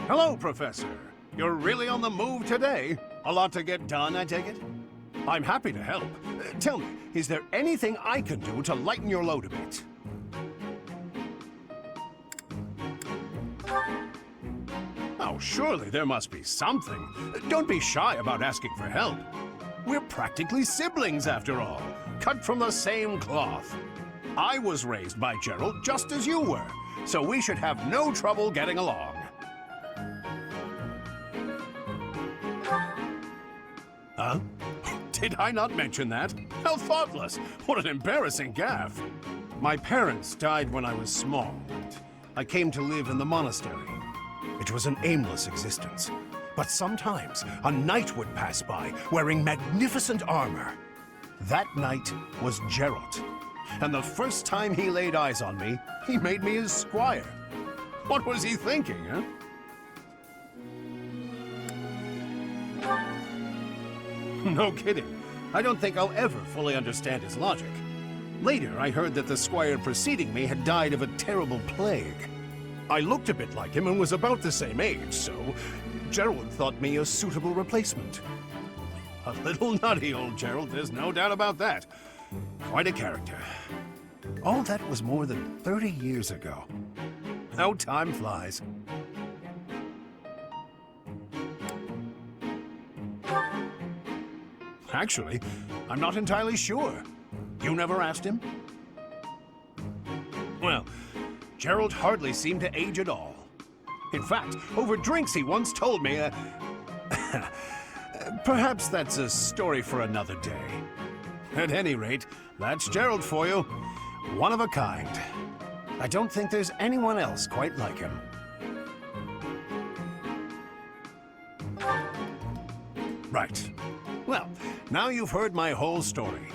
Hello, Professor. You're really on the move today. A lot to get done, I take it? I'm happy to help. Tell me, is there anything I can do to lighten your load a bit? Oh, surely there must be something. Don't be shy about asking for help. We're practically siblings, after all, cut from the same cloth. I was raised by Gerald just as you were, so we should have no trouble getting along. Huh? Did I not mention that? How thoughtless! What an embarrassing gaffe! My parents died when I was small, and I came to live in the monastery. It was an aimless existence. But sometimes a knight would pass by wearing magnificent armor. That knight was Gerald. And the first time he laid eyes on me, he made me his squire. What was he thinking, huh? No kidding. I don't think I'll ever fully understand his logic. Later, I heard that the squire preceding me had died of a terrible plague. I looked a bit like him and was about the same age, so Gerald thought me a suitable replacement. A little nutty, old Gerald, there's no doubt about that. Quite a character. All that was more than 30 years ago. How time flies. Actually, I'm not entirely sure. You never asked him? Well, Gerald hardly seemed to age at all. In fact, over drinks he once told me, perhaps that's a story for another day. At any rate, that's Gerald for you. One of a kind. I don't think there's anyone else quite like him. Right. Well, now you've heard my whole story.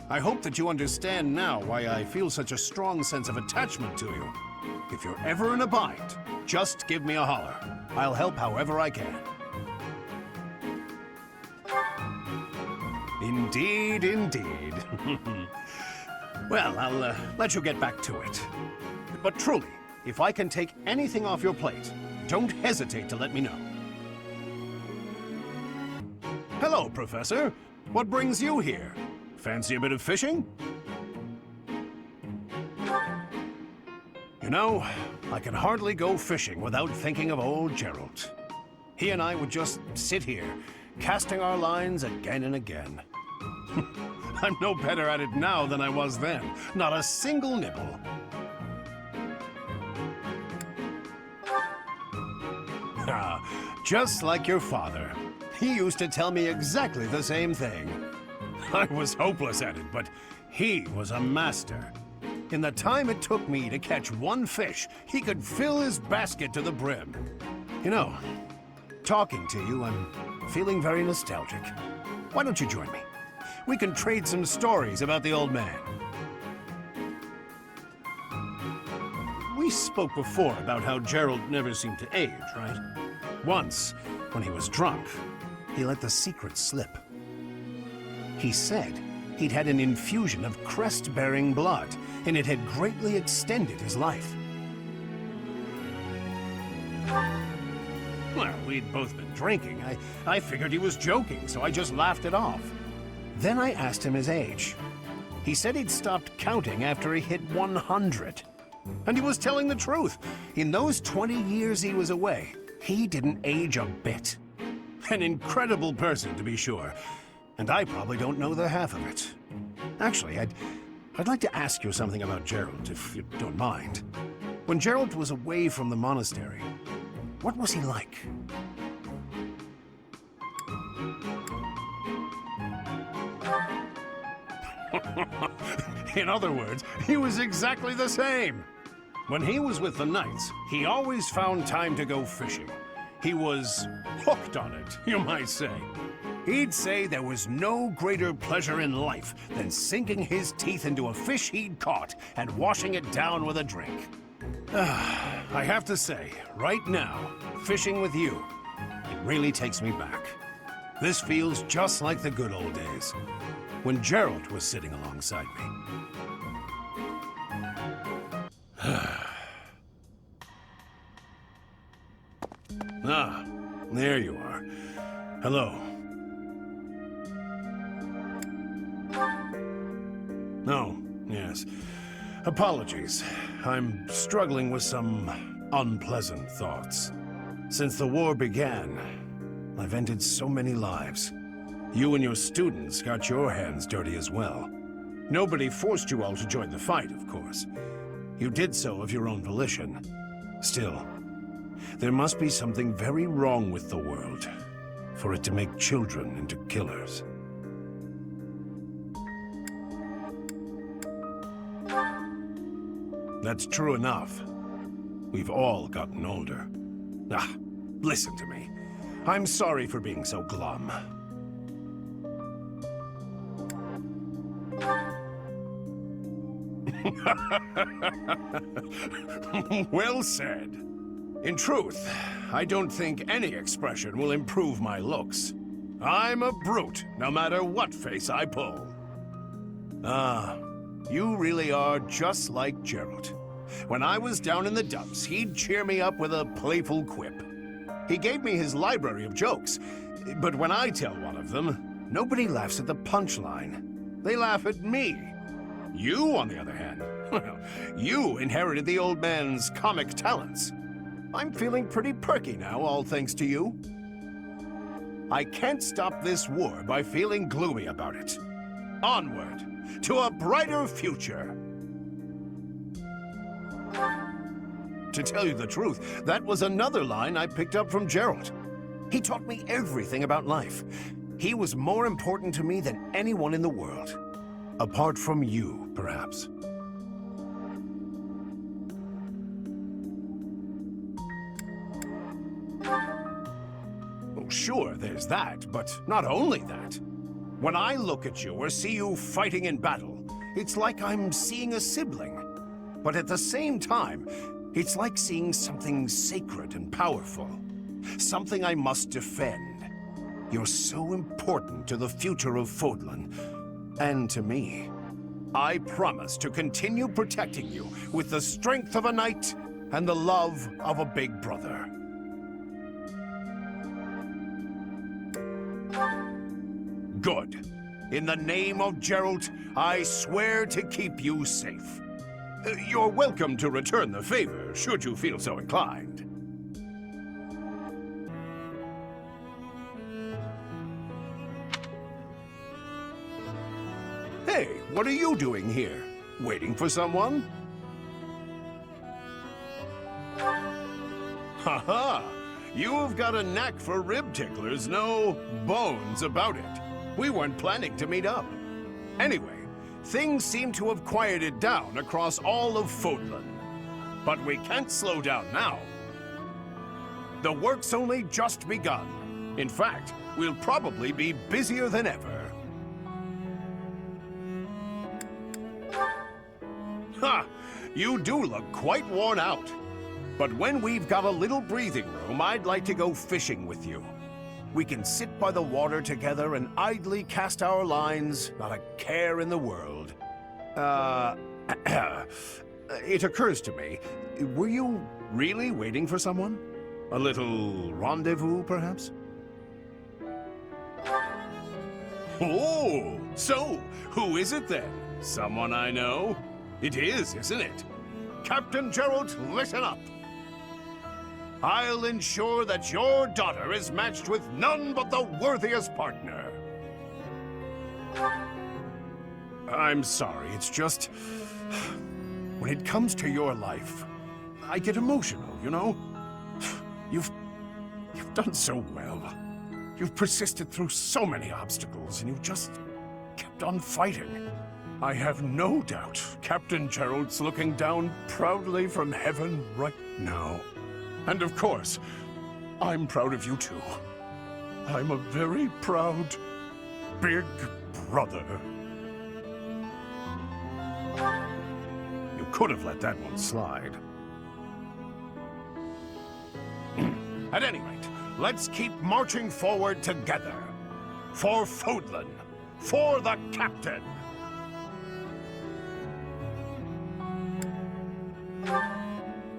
I hope that you understand now why I feel such a strong sense of attachment to you. If you're ever in a bind, just give me a holler. I'll help however I can. Indeed, indeed. Well, I'll let you get back to it. But truly, if I can take anything off your plate, don't hesitate to let me know. Hello, Professor. What brings you here? Fancy a bit of fishing? You know, I can hardly go fishing without thinking of old Gerald. He and I would just sit here, casting our lines again and again. I'm no better at it now than I was then. Not a single nibble. Ah, just like your father. He used to tell me exactly the same thing. I was hopeless at it, but he was a master. In the time it took me to catch one fish, he could fill his basket to the brim. You know, talking to you, I'm feeling very nostalgic. Why don't you join me? We can trade some stories about the old man. We spoke before about how Gerald never seemed to age, right? Once, when he was drunk, he let the secret slip. He said he'd had an infusion of crest-bearing blood, and it had greatly extended his life. Well, we'd both been drinking. I figured he was joking, so I just laughed it off. Then I asked him his age. He said he'd stopped counting after he hit 100. And he was telling the truth. In those 20 years he was away, he didn't age a bit. An incredible person, to be sure. And I probably don't know the half of it. Actually, I'd like to ask you something about Gerald, if you don't mind. When Gerald was away from the monastery, what was he like? In other words, he was exactly the same. When he was with the knights, he always found time to go fishing. He was hooked on it, you might say. He'd say there was no greater pleasure in life than sinking his teeth into a fish he'd caught and washing it down with a drink. I have to say, right now, fishing with you, it really takes me back. This feels just like the good old days, when Gerald was sitting alongside me. Ah, there you are. Hello. Oh, yes. Apologies. I'm struggling with some unpleasant thoughts. Since the war began, I've ended so many lives. You and your students got your hands dirty as well. Nobody forced you all to join the fight, of course. You did so of your own volition. Still, there must be something very wrong with the world for it to make children into killers. That's true enough. We've all gotten older. Ah, listen to me. I'm sorry for being so glum. Well said. In truth, I don't think any expression will improve my looks. I'm a brute, no matter what face I pull. Ah, you really are just like Gerald. When I was down in the dumps, he'd cheer me up with a playful quip. He gave me his library of jokes, but when I tell one of them, nobody laughs at the punchline. They laugh at me. You, on the other hand, well, you inherited the old man's comic talents. I'm feeling pretty perky now, all thanks to you. I can't stop this war by feeling gloomy about it. Onward, to a brighter future. To tell you the truth, that was another line I picked up from Gerald. He taught me everything about life. He was more important to me than anyone in the world. Apart from you, perhaps. Oh, sure, there's that, but not only that. When I look at you or see you fighting in battle, it's like I'm seeing a sibling. But at the same time, it's like seeing something sacred and powerful. Something I must defend. You're so important to the future of Fodlan, and to me. I promise to continue protecting you with the strength of a knight and the love of a big brother. Good. In the name of Gerald, I swear to keep you safe. You're welcome to return the favor, should you feel so inclined. Hey, what are you doing here? Waiting for someone? Haha! You've got a knack for rib ticklers, no bones about it. We weren't planning to meet up. Anyway, things seem to have quieted down across all of Fodlan. But we can't slow down now. The work's only just begun. In fact, we'll probably be busier than ever. Ha! You do look quite worn out. But when we've got a little breathing room, I'd like to go fishing with you. We can sit by the water together and idly cast our lines, not a care in the world. It occurs to me, were you really waiting for someone? A little rendezvous, perhaps? Oh, so, who is it then? Someone I know? It is, isn't it? Captain Gerald, listen up. I'll ensure that your daughter is matched with none but the worthiest partner. I'm sorry, it's just... when it comes to your life, I get emotional, you know? You've done so well. You've persisted through so many obstacles, and you've just kept on fighting. I have no doubt Captain Gerald's looking down proudly from heaven right now. And of course, I'm proud of you too. I'm a very proud, big brother. You could have let that one slide. At any rate, let's keep marching forward together. For Fodlan. For the Captain.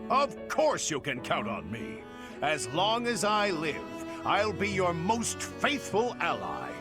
Of course you can count on me. As long as I live, I'll be your most faithful ally.